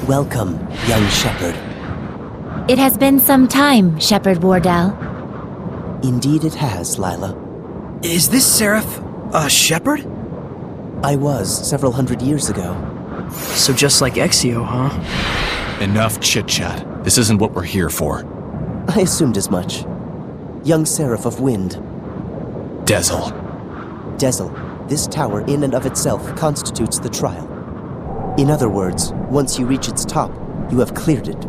Welcome, young shepherd. It has been some time, Shepherd Wardell. Indeed it has, Lila. Is this Seraph a shepherd? I was several hundred years ago. So just like Exio, huh? Enough chit-chat. This isn't what we're here for. I assumed as much. Young Seraph of Wind. Dezel. Dezel, this tower in and of itself constitutes the trial. In other words, once you reach its top, you have cleared it.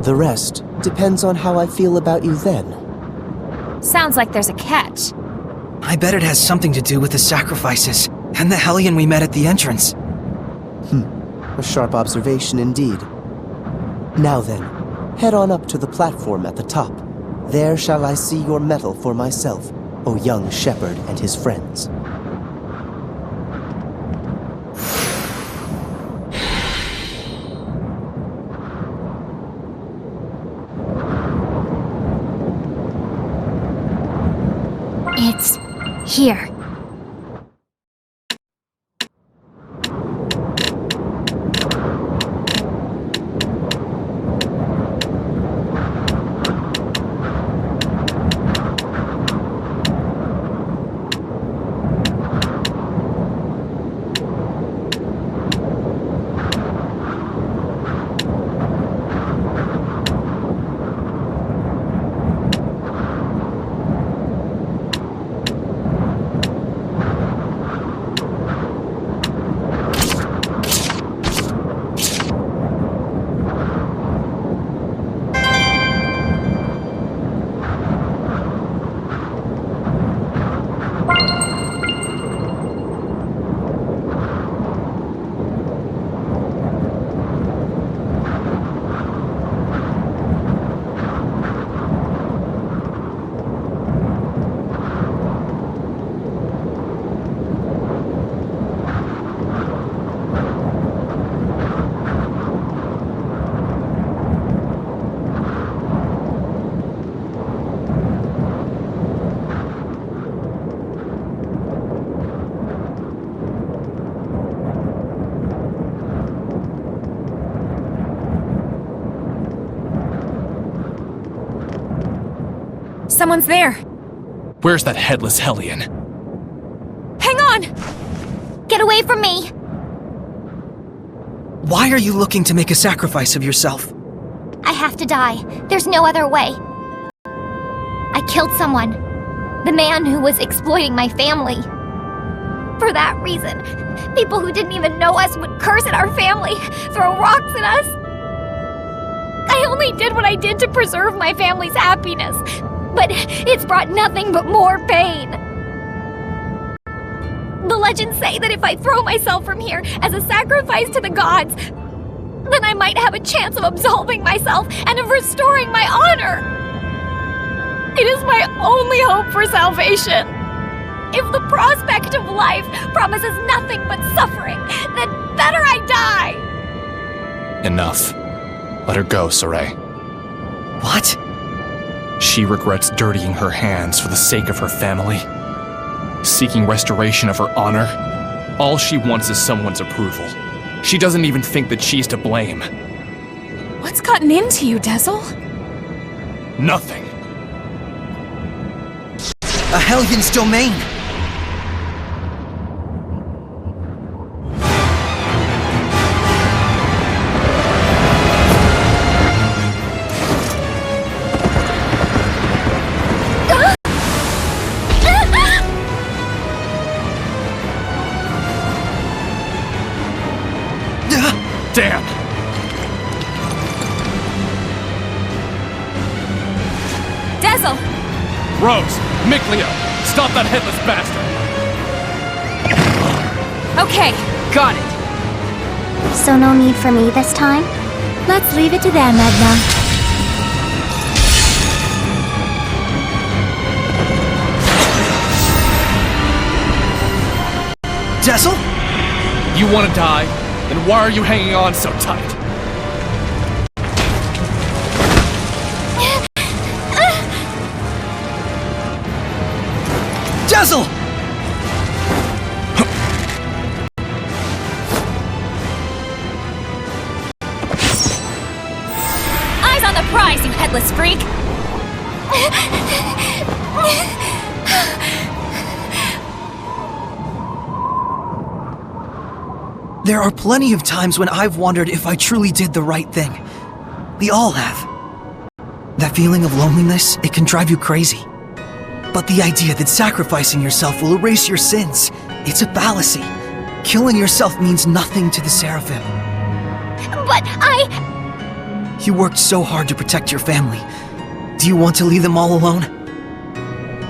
The rest depends on how I feel about you then. Sounds like there's a catch. I bet it has something to do with the sacrifices and the Hellion we met at the entrance. A sharp observation indeed. Now then, head on up to the platform at the top. There shall I see your mettle for myself, O young shepherd and his friends. It's here. Someone's there. Where's that headless Hellion? Hang on! Get away from me! Why are you looking to make a sacrifice of yourself? I have to die. There's no other way. I killed someone. The man who was exploiting my family. For that reason, people who didn't even know us would curse at our family, throw rocks at us. I only did what I did to preserve my family's happiness, but it's brought nothing but more pain. The legends say that if I throw myself from here as a sacrifice to the gods, then I might have a chance of absolving myself and of restoring my honor. It is my only hope for salvation. If the prospect of life promises nothing but suffering, then better I die. Enough. Let her go, Saray. What? She regrets dirtying her hands for the sake of her family. Seeking restoration of her honor. All she wants is someone's approval. She doesn't even think that she's to blame. What's gotten into you, Dezel? Nothing. A Hellion's domain! Damn! Dezel! Rose! Mikleo! Stop that headless bastard! Okay, got it. So no need for me this time? Let's leave it to them, Edna. Dezel? You want to die? Then why are you hanging on so tight? Dezel! There are plenty of times when I've wondered if I truly did the right thing. We all have. That feeling of loneliness, it can drive you crazy. But the idea that sacrificing yourself will erase your sins, it's a fallacy. Killing yourself means nothing to the Seraphim. But You worked so hard to protect your family. Do you want to leave them all alone?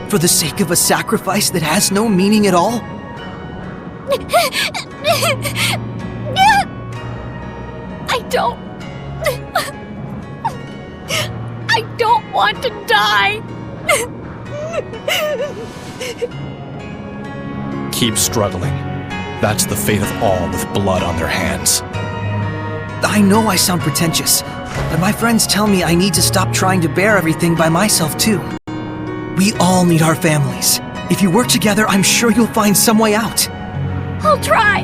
For the sake of a sacrifice that has no meaning at all? I don't want to die. Keep struggling. That's the fate of all with blood on their hands. I know I sound pretentious, but my friends tell me I need to stop trying to bear everything by myself too. We all need our families. If you work together, I'm sure you'll find some way out. I'll try.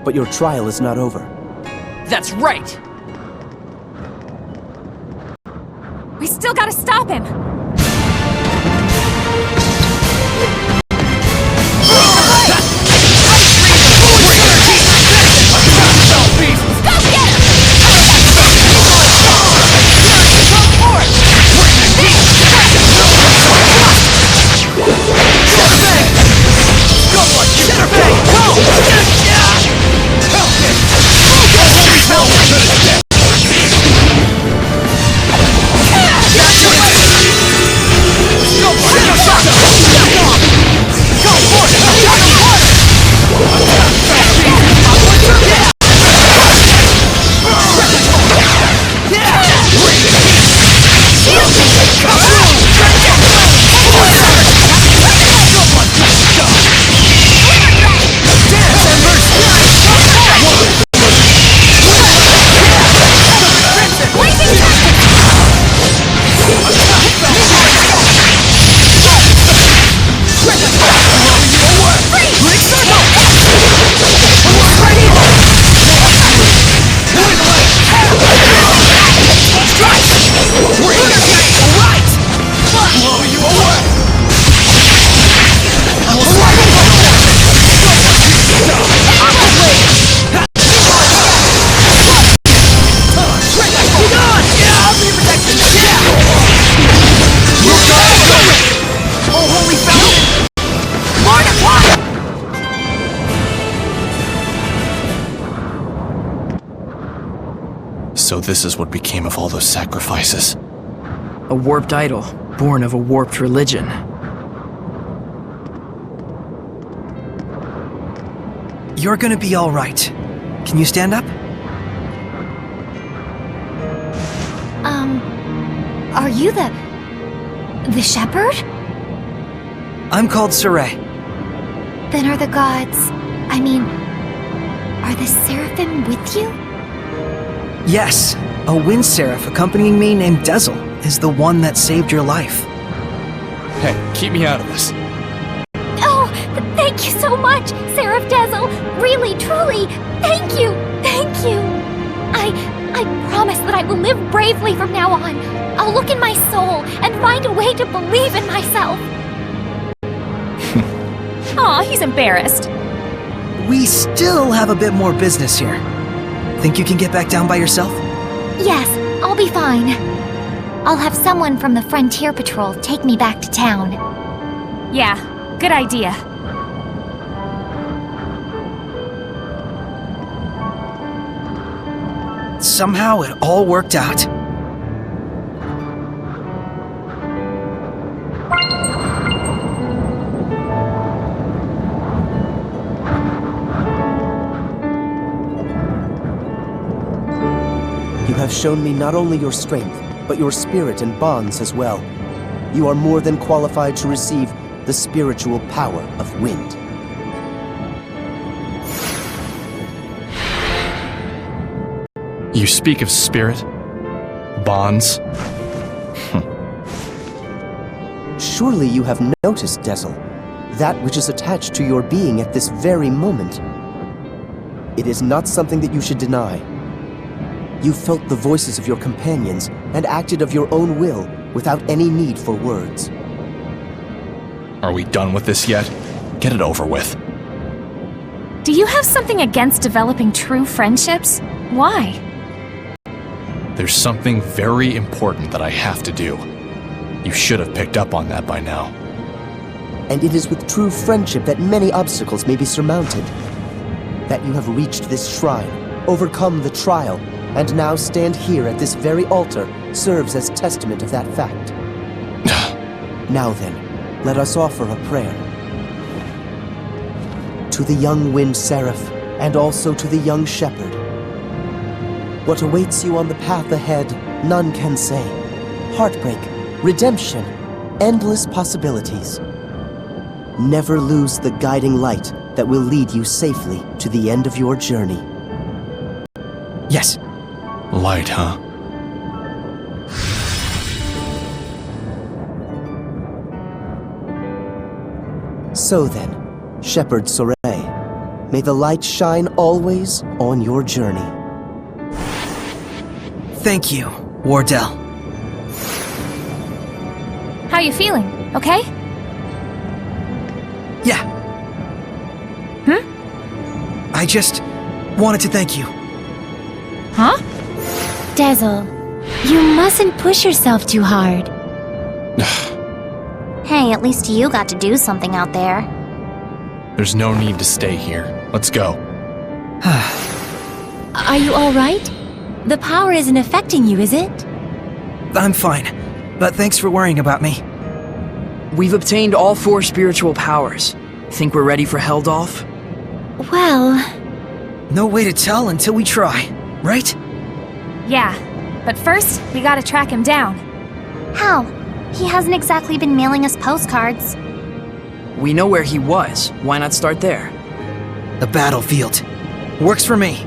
But your trial is not over. That's right! We still gotta stop him. So this is what became of all those sacrifices. A warped idol, born of a warped religion. You're gonna be all right. Can you stand up? Are you the shepherd? I'm called Saray. Then are the gods, are the Seraphim with you? Yes, a wind seraph accompanying me named Dezel is the one that saved your life. Hey, keep me out of this. Oh, thank you so much, Seraph Dezel. Really, truly, thank you, thank you. I promise that I will live bravely from now on. I'll look in my soul and find a way to believe in myself. Aw, he's embarrassed. We still have a bit more business here. Think you can get back down by yourself? Yes, I'll be fine. I'll have someone from the Frontier Patrol take me back to town. Yeah, good idea. Somehow it all worked out. You have shown me not only your strength, but your spirit and bonds as well. You are more than qualified to receive the spiritual power of wind. You speak of spirit? Bonds? Surely you have noticed, Dezel, that which is attached to your being at this very moment. It is not something that you should deny. You felt the voices of your companions and acted of your own will without any need for words. Are we done with this yet? Get it over with. Do you have something against developing true friendships? Why? There's something very important that I have to do. You should have picked up on that by now. And it is with true friendship that many obstacles may be surmounted. That you have reached this shrine, overcome the trial, and now stand here at this very altar serves as testament of that fact. Now then, let us offer a prayer. To the young wind seraph, and also to the young shepherd. What awaits you on the path ahead, none can say. Heartbreak, redemption, endless possibilities. Never lose the guiding light that will lead you safely to the end of your journey. Yes. Light, huh? So then, Shepherd Soray, may the light shine always on your journey. Thank you, Wardell. How you feeling? Okay? Yeah. I just wanted to thank you. Huh? Dazzle, you mustn't push yourself too hard. Hey, at least you got to do something out there. There's no need to stay here. Let's go. Are you alright? The power isn't affecting you, is it? I'm fine, but thanks for worrying about me. We've obtained all 4 spiritual powers. Think we're ready for Heldolf? Well... No way to tell until we try, right? Yeah, but first, we gotta track him down. How? He hasn't exactly been mailing us postcards. We know where he was. Why not start there? The battlefield. Works for me.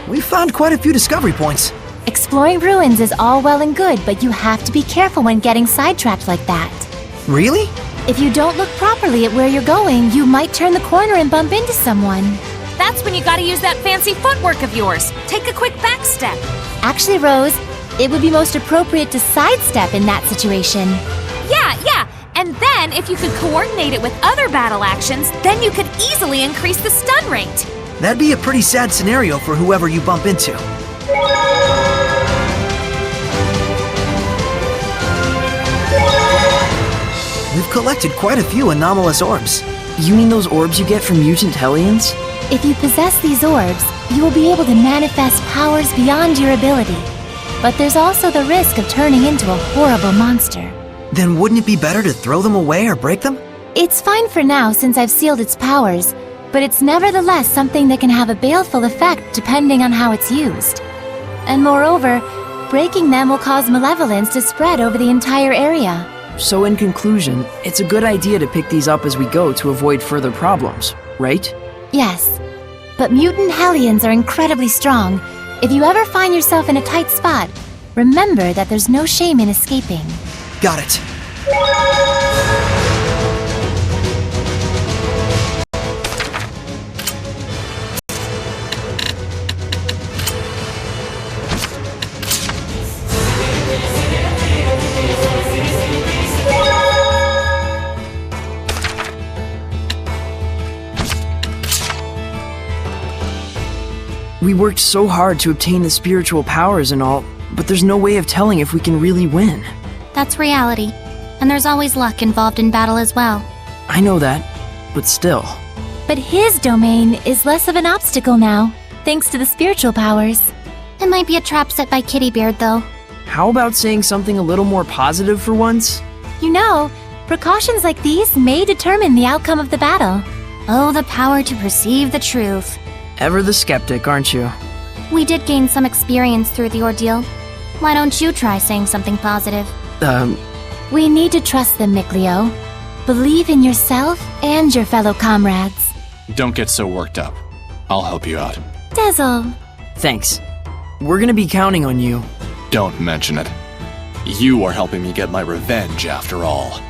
We found quite a few discovery points. Exploring ruins is all well and good, but you have to be careful when getting sidetracked like that. Really? If you don't look properly at where you're going, you might turn the corner and bump into someone. That's when you gotta use that fancy footwork of yours. Take a quick back step. Actually, Rose, it would be most appropriate to sidestep in that situation. Yeah. And then, if you could coordinate it with other battle actions, then you could easily increase the stun rate. That'd be a pretty sad scenario for whoever you bump into. We've collected quite a few anomalous orbs. You mean those orbs you get from mutant Hellions? If you possess these orbs, you will be able to manifest powers beyond your ability. But there's also the risk of turning into a horrible monster. Then wouldn't it be better to throw them away or break them? It's fine for now since I've sealed its powers, but it's nevertheless something that can have a baleful effect depending on how it's used. And moreover, breaking them will cause malevolence to spread over the entire area. So in conclusion, it's a good idea to pick these up as we go to avoid further problems, right? Yes, but mutant Hellions are incredibly strong. If you ever find yourself in a tight spot, remember that there's no shame in escaping. Got it. We worked so hard to obtain the spiritual powers and all, but there's no way of telling if we can really win. That's reality. And there's always luck involved in battle as well. I know that, but still. But his domain is less of an obstacle now, thanks to the spiritual powers. It might be a trap set by Kittybeard, though. How about saying something a little more positive for once? You know, precautions like these may determine the outcome of the battle. Oh, the power to perceive the truth. Ever the skeptic, aren't you? We did gain some experience through the ordeal. Why don't you try saying something positive? We need to trust them, Mikleo. Believe in yourself and your fellow comrades. Don't get so worked up. I'll help you out. Dazzle. Thanks. We're gonna be counting on you. Don't mention it. You are helping me get my revenge after all.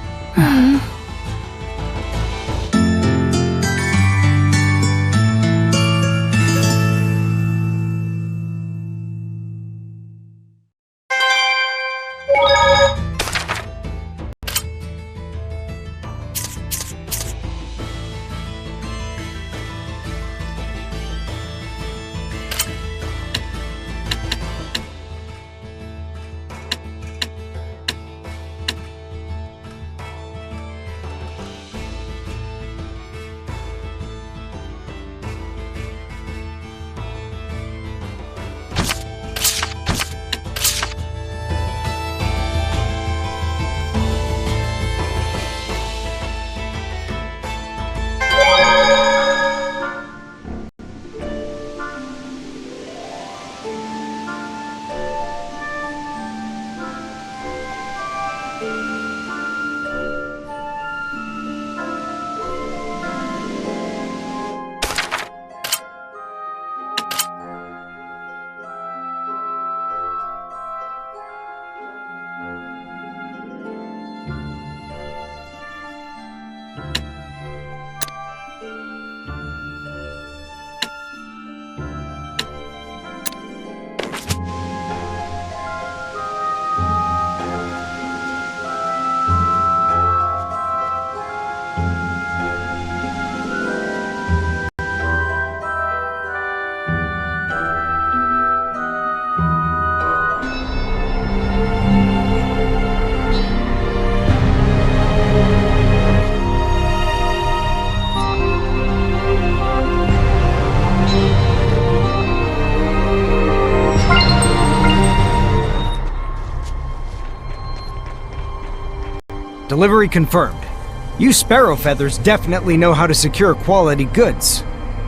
Delivery confirmed. You Sparrow Feathers definitely know how to secure quality goods.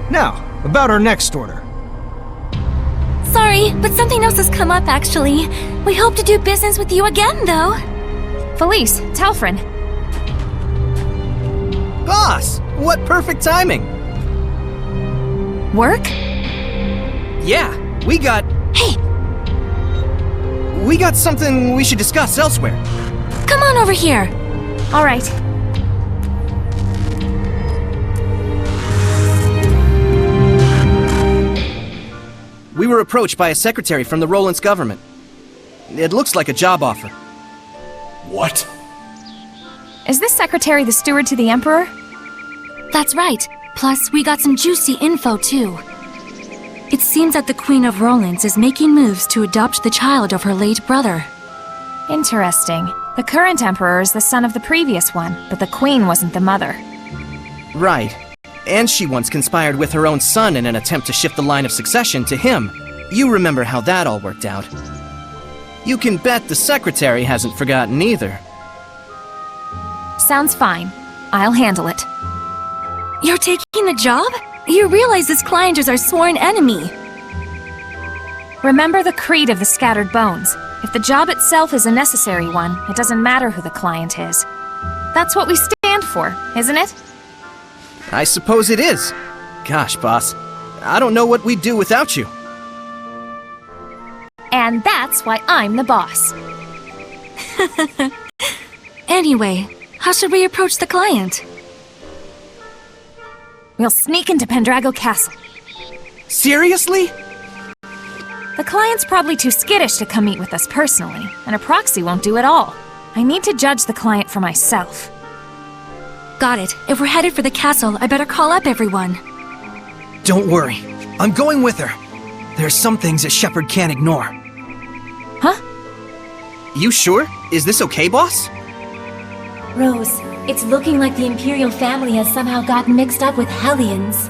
Now, about our next order. Sorry, but something else has come up actually. We hope to do business with you again, though. Felice, Talfrin. Boss! What perfect timing! Work? Yeah, we got... Hey! We got something we should discuss elsewhere. Come on over here. All right. We were approached by a secretary from the Roland's government. It looks like a job offer. What? Is this secretary the steward to the Emperor? That's right. Plus, we got some juicy info, too. It seems that the Queen of Roland's is making moves to adopt the child of her late brother. Interesting. The current Emperor is the son of the previous one, but the Queen wasn't the mother. Right. And she once conspired with her own son in an attempt to shift the line of succession to him. You remember how that all worked out. You can bet the secretary hasn't forgotten either. Sounds fine. I'll handle it. You're taking the job? You realize this client is our sworn enemy. Remember the creed of the Scattered Bones. If the job itself is a necessary one, it doesn't matter who the client is. That's what we stand for, isn't it? I suppose it is. Gosh, boss. I don't know what we'd do without you. And that's why I'm the boss. Anyway, how should we approach the client? We'll sneak into Pendrago Castle. Seriously? The client's probably too skittish to come meet with us personally, and a proxy won't do it all. I need to judge the client for myself. Got it. If we're headed for the castle, I better call up everyone. Don't worry. I'm going with her. There are some things that Shepard can't ignore. Huh? You sure? Is this okay, boss? Rose, it's looking like the Imperial family has somehow gotten mixed up with Hellions.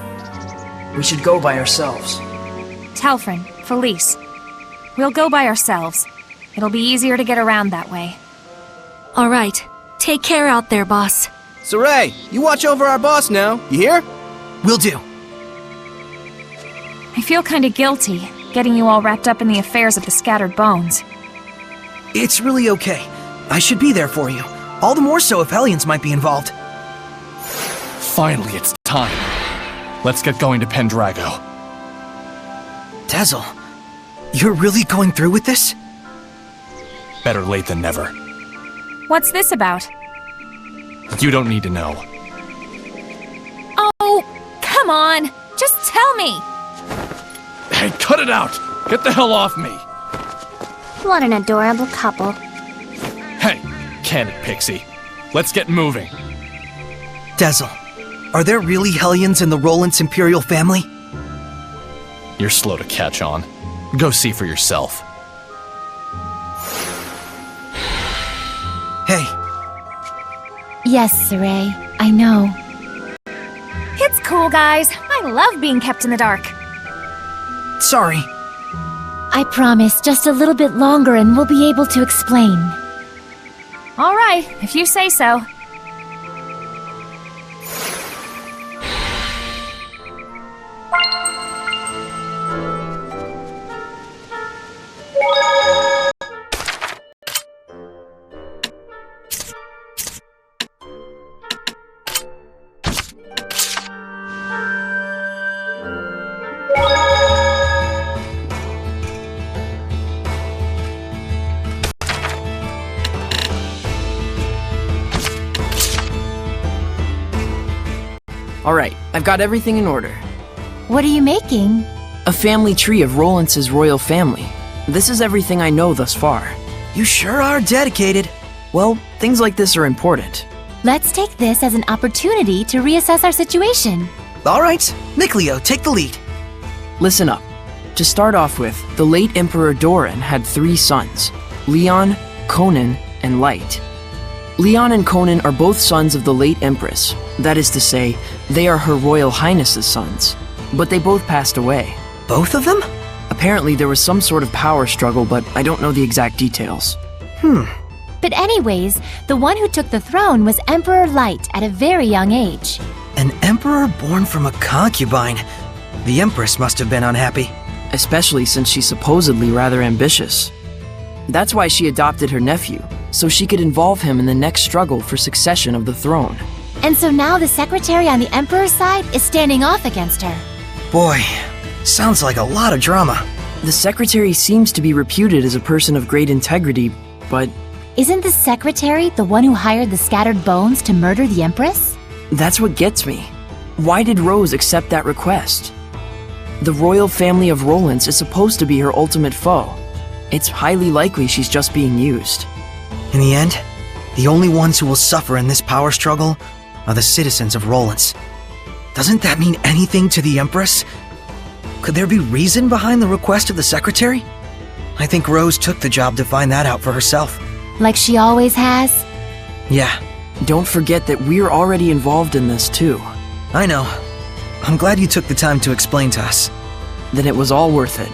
We should go by ourselves. Telfrin, Felice. We'll go by ourselves. It'll be easier to get around that way. All right. Take care out there, boss. Saray, you watch over our boss now. You hear? Will do. I feel kinda guilty, getting you all wrapped up in the affairs of the Scattered Bones. It's really okay. I should be there for you. All the more so if Hellions might be involved. Finally, it's time. Let's get going to Pendrago. Dazzle, you're really going through with this? Better late than never. What's this about? You don't need to know. Oh, come on! Just tell me! Hey, cut it out! Get the hell off me! What an adorable couple. Hey, can it, Pixie? Let's get moving. Dazzle, are there really Hellions in the Roland's Imperial family? You're slow to catch on. Go see for yourself. Hey. Yes, Saray, I know. It's cool, guys. I love being kept in the dark. Sorry. I promise, just a little bit longer and we'll be able to explain. All right, if you say so. Alright, I've got everything in order. What are you making? A family tree of Rolance's royal family. This is everything I know thus far. You sure are dedicated. Well, things like this are important. Let's take this as an opportunity to reassess our situation. All right, Mikleo, take the lead. Listen up. To start off with, the late Emperor Doran had 3 sons, Leon, Conan, and Light. Leon and Conan are both sons of the late Empress. That is to say, they are Her Royal Highness's sons. But they both passed away. Both of them? Apparently there was some sort of power struggle, but I don't know the exact details. But anyways, the one who took the throne was Emperor Light at a very young age. An emperor born from a concubine. The Empress must have been unhappy. Especially since she's supposedly rather ambitious. That's why she adopted her nephew, so she could involve him in the next struggle for succession of the throne. And so now the secretary on the Emperor's side is standing off against her. Boy, sounds like a lot of drama. The secretary seems to be reputed as a person of great integrity, but Isn't the secretary the one who hired the Scattered Bones to murder the Empress? that's what gets me. Why did Rose accept that request? The royal family of Rolands is supposed to be her ultimate foe. It's highly likely she's just being used. In the end, the only ones who will suffer in this power struggle are the citizens of Roland's. Doesn't that mean anything to the Empress? Could there be reason behind the request of the secretary? I think Rose took the job to find that out for herself. Like she always has? Yeah, Don't forget that we're already involved in this too. I know. I'm glad you took the time to explain to us. Then it was all worth it.